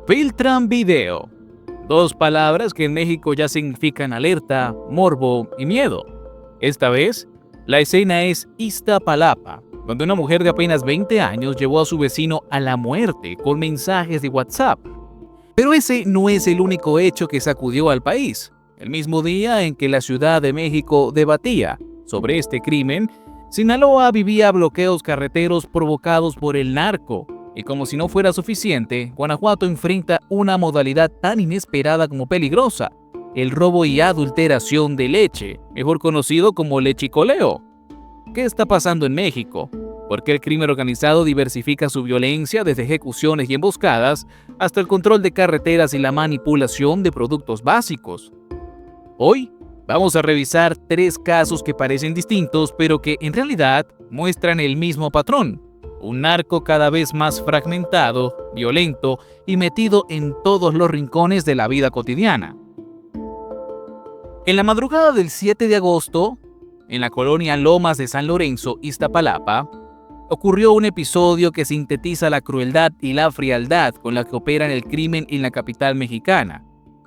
Filtran video. Dos palabras que en México ya significan alerta, morbo y miedo. Esta vez, la escena es Iztapalapa, donde una mujer de apenas 20 años llevó a su vecino a la muerte con mensajes de WhatsApp. Pero ese no es el único hecho que sacudió al país. El mismo día en que la Ciudad de México debatía sobre este crimen, Sinaloa vivía bloqueos carreteros provocados por el narco. Y como si no fuera suficiente, Guanajuato enfrenta una modalidad tan inesperada como peligrosa: el robo y adulteración de leche, mejor conocido como lechicoleo. ¿Qué está pasando en México? ¿Por qué el crimen organizado diversifica su violencia desde ejecuciones y emboscadas hasta el control de carreteras y la manipulación de productos básicos? Hoy vamos a revisar 3 casos que parecen distintos, pero que en realidad muestran el mismo patrón: un narco cada vez más fragmentado, violento y metido en todos los rincones de la vida cotidiana. En la madrugada del 7 de agosto, en la colonia Lomas de San Lorenzo, Iztapalapa, ocurrió un episodio que sintetiza la crueldad y la frialdad con la que operan el crimen en la capital mexicana.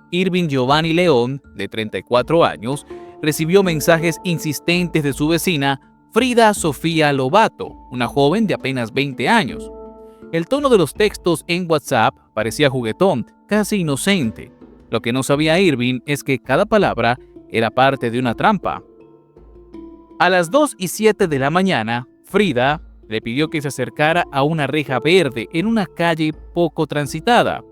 Irving Giovanni León, de 34 años, recibió mensajes insistentes de su vecina, Frida Sofía Lobato, una joven de apenas 20 años. El tono de los textos en WhatsApp parecía juguetón, casi inocente. Lo que no sabía Irving es que cada palabra era parte de una trampa. A las 2:07 de la mañana, Frida le pidió que se acercara a una reja verde en una calle poco transitada.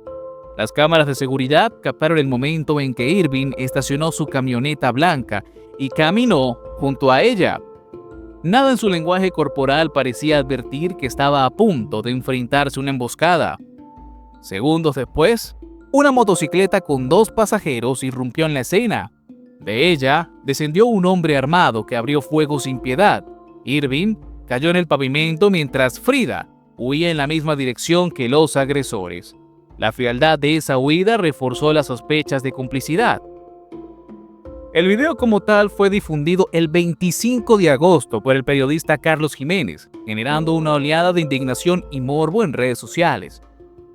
Las cámaras de seguridad captaron el momento en que Irving estacionó su camioneta blanca y caminó junto a ella. Nada en su lenguaje corporal parecía advertir que estaba a punto de enfrentarse a una emboscada. Segundos después, una motocicleta con 2 pasajeros irrumpió en la escena. De ella descendió un hombre armado que abrió fuego sin piedad. Irving cayó en el pavimento mientras Frida huía en la misma dirección que los agresores. La frialdad de esa huida reforzó las sospechas de complicidad. El video como tal fue difundido el 25 de agosto por el periodista Carlos Jiménez, generando una oleada de indignación y morbo en redes sociales.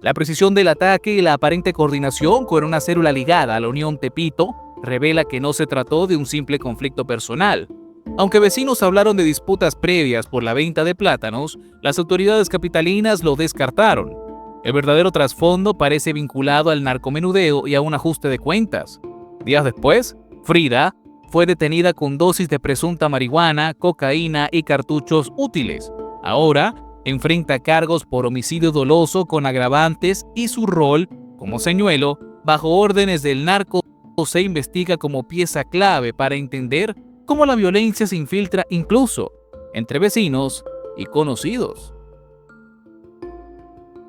La precisión del ataque y la aparente coordinación con una célula ligada a la Unión Tepito revela que no se trató de un simple conflicto personal. Aunque vecinos hablaron de disputas previas por la venta de plátanos, las autoridades capitalinas lo descartaron. El verdadero trasfondo parece vinculado al narcomenudeo y a un ajuste de cuentas. Días después, Frida fue detenida con dosis de presunta marihuana, cocaína y cartuchos útiles. Ahora enfrenta cargos por homicidio doloso con agravantes y su rol como señuelo bajo órdenes del narco se investiga como pieza clave para entender cómo la violencia se infiltra incluso entre vecinos y conocidos.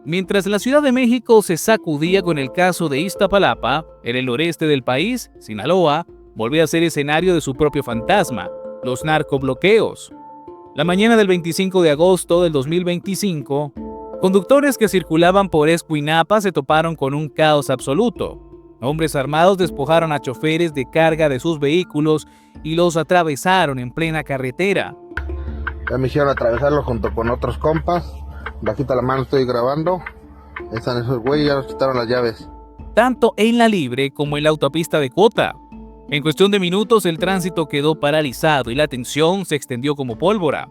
Mientras la Ciudad de México se sacudía con el caso de Iztapalapa, en el noreste del país, Sinaloa volvió a ser escenario de su propio fantasma: los narcobloqueos. La mañana del 25 de agosto del 2025, conductores que circulaban por Escuinapa se toparon con un caos absoluto. Hombres armados despojaron a choferes de carga de sus vehículos y los atravesaron en plena carretera. Ya me hicieron atravesarlo junto con otros compas. Bajita la mano, estoy grabando. Están esos güeyes, ya nos quitaron las llaves. Tanto en la libre como en la autopista de Cota. En cuestión de minutos el tránsito quedó paralizado y la tensión se extendió como pólvora.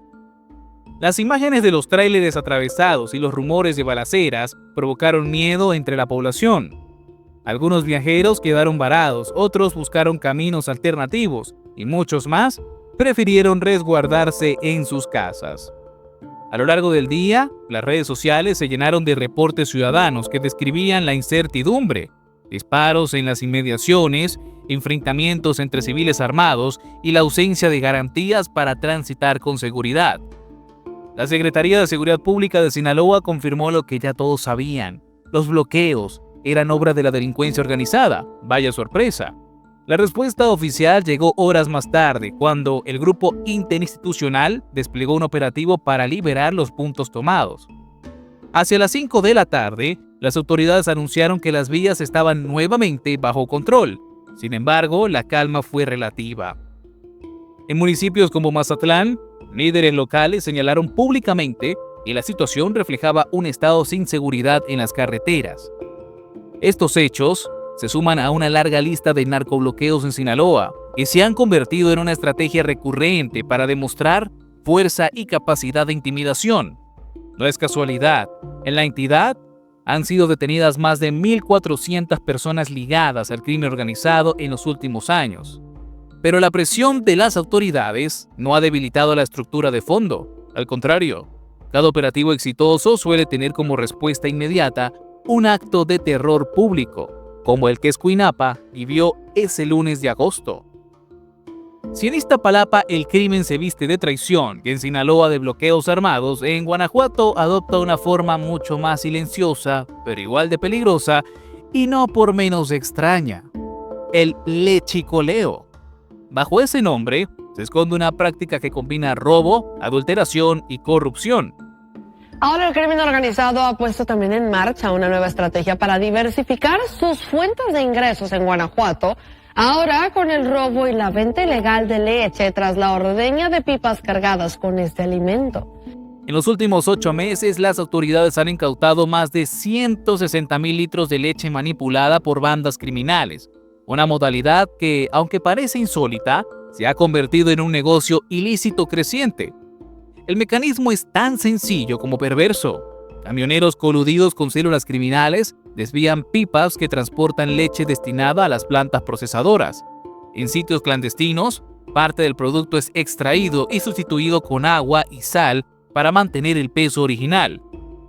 Las imágenes de los tráileres atravesados y los rumores de balaceras provocaron miedo entre la población. Algunos viajeros quedaron varados, otros buscaron caminos alternativos y muchos más prefirieron resguardarse en sus casas. A lo largo del día, las redes sociales se llenaron de reportes ciudadanos que describían la incertidumbre: disparos en las inmediaciones, enfrentamientos entre civiles armados y la ausencia de garantías para transitar con seguridad. La Secretaría de Seguridad Pública de Sinaloa confirmó lo que ya todos sabían: los bloqueos eran obra de la delincuencia organizada. Vaya sorpresa. La respuesta oficial llegó horas más tarde, cuando el grupo interinstitucional desplegó un operativo para liberar los puntos tomados. Hacia las 5 de la tarde, las autoridades anunciaron que las vías estaban nuevamente bajo control. Sin embargo, la calma fue relativa. En municipios como Mazatlán, líderes locales señalaron públicamente que la situación reflejaba un estado sin seguridad en las carreteras. Estos hechos se suman a una larga lista de narcobloqueos en Sinaloa, que se han convertido en una estrategia recurrente para demostrar fuerza y capacidad de intimidación. No es casualidad, en la entidad han sido detenidas más de 1.400 personas ligadas al crimen organizado en los últimos años. Pero la presión de las autoridades no ha debilitado la estructura de fondo. Al contrario, cada operativo exitoso suele tener como respuesta inmediata un acto de terror público, como el que Escuinapa vivió ese lunes de agosto. Si en Iztapalapa el crimen se viste de traición y en Sinaloa de bloqueos armados, en Guanajuato adopta una forma mucho más silenciosa, pero igual de peligrosa y no por menos extraña: el lechicoleo. Bajo ese nombre se esconde una práctica que combina robo, adulteración y corrupción. Ahora el crimen organizado ha puesto también en marcha una nueva estrategia para diversificar sus fuentes de ingresos en Guanajuato, ahora con el robo y la venta ilegal de leche tras la ordeña de pipas cargadas con este alimento. En los últimos 8 meses, las autoridades han incautado más de 160,000 litros de leche manipulada por bandas criminales, una modalidad que, aunque parece insólita, se ha convertido en un negocio ilícito creciente. El mecanismo es tan sencillo como perverso. Camioneros coludidos con células criminales desvían pipas que transportan leche destinada a las plantas procesadoras. En sitios clandestinos, parte del producto es extraído y sustituido con agua y sal para mantener el peso original.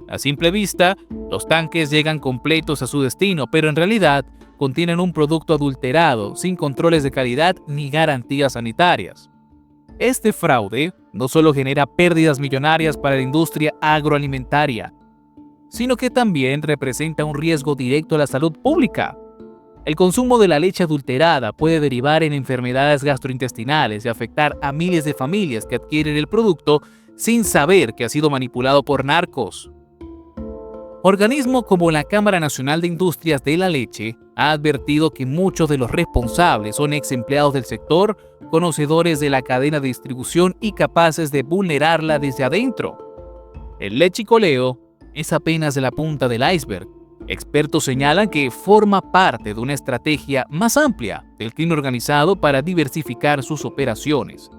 A simple vista, los tanques llegan completos a su destino, pero en realidad contienen un producto adulterado, sin controles de calidad ni garantías sanitarias. Este fraude no solo genera pérdidas millonarias para la industria agroalimentaria, sino que también representa un riesgo directo a la salud pública. El consumo de la leche adulterada puede derivar en enfermedades gastrointestinales y afectar a miles de familias que adquieren el producto sin saber que ha sido manipulado por narcos. Organismos como la Cámara Nacional de Industrias de la Leche ha advertido que muchos de los responsables son ex empleados del sector, conocedores de la cadena de distribución y capaces de vulnerarla desde adentro. El lechicoleo es apenas la punta del iceberg. Expertos señalan que forma parte de una estrategia más amplia del crimen organizado para diversificar sus operaciones.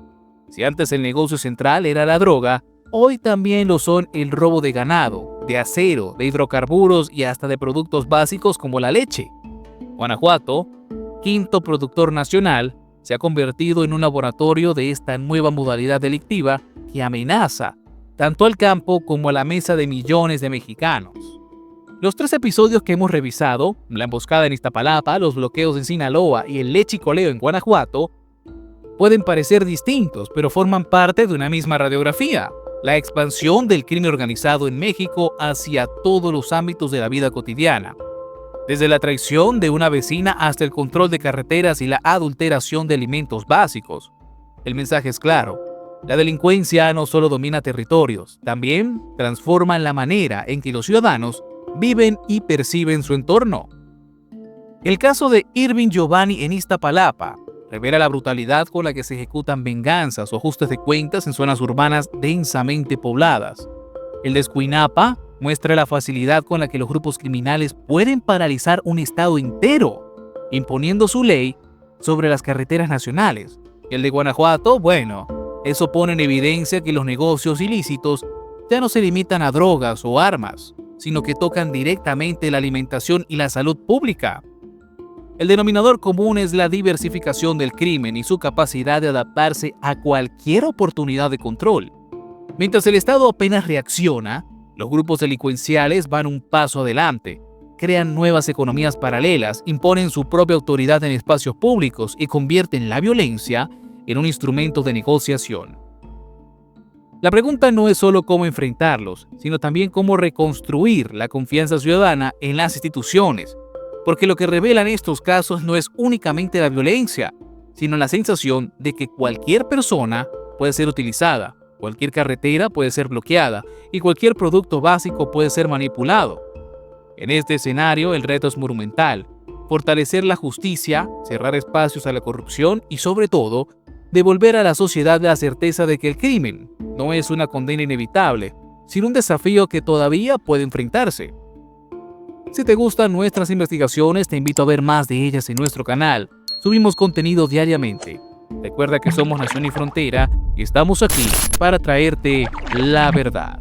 Si antes el negocio central era la droga, hoy también lo son el robo de ganado, de acero, de hidrocarburos y hasta de productos básicos como la leche. Guanajuato, quinto productor nacional, se ha convertido en un laboratorio de esta nueva modalidad delictiva que amenaza tanto al campo como a la mesa de millones de mexicanos. Los 3 episodios que hemos revisado, la emboscada en Iztapalapa, los bloqueos en Sinaloa y el lechicoleo en Guanajuato, pueden parecer distintos, pero forman parte de una misma radiografía: la expansión del crimen organizado en México hacia todos los ámbitos de la vida cotidiana, desde la traición de una vecina hasta el control de carreteras y la adulteración de alimentos básicos. El mensaje es claro: la delincuencia no solo domina territorios, también transforma la manera en que los ciudadanos viven y perciben su entorno. El caso de Irving Giovanni en Iztapalapa revela la brutalidad con la que se ejecutan venganzas o ajustes de cuentas en zonas urbanas densamente pobladas. El de Escuinapa muestra la facilidad con la que los grupos criminales pueden paralizar un estado entero, imponiendo su ley sobre las carreteras nacionales. El de Guanajuato, bueno, eso pone en evidencia que los negocios ilícitos ya no se limitan a drogas o armas, sino que tocan directamente la alimentación y la salud pública. El denominador común es la diversificación del crimen y su capacidad de adaptarse a cualquier oportunidad de control. Mientras el Estado apenas reacciona, los grupos delincuenciales van un paso adelante, crean nuevas economías paralelas, imponen su propia autoridad en espacios públicos y convierten la violencia en un instrumento de negociación. La pregunta no es solo cómo enfrentarlos, sino también cómo reconstruir la confianza ciudadana en las instituciones, porque lo que revelan estos casos no es únicamente la violencia, sino la sensación de que cualquier persona puede ser utilizada, cualquier carretera puede ser bloqueada y cualquier producto básico puede ser manipulado. En este escenario, el reto es monumental: fortalecer la justicia, cerrar espacios a la corrupción y, sobre todo, devolver a la sociedad la certeza de que el crimen no es una condena inevitable, sino un desafío que todavía puede enfrentarse. Si te gustan nuestras investigaciones, te invito a ver más de ellas en nuestro canal. Subimos contenido diariamente. Recuerda que somos Nación y Frontera y estamos aquí para traerte la verdad.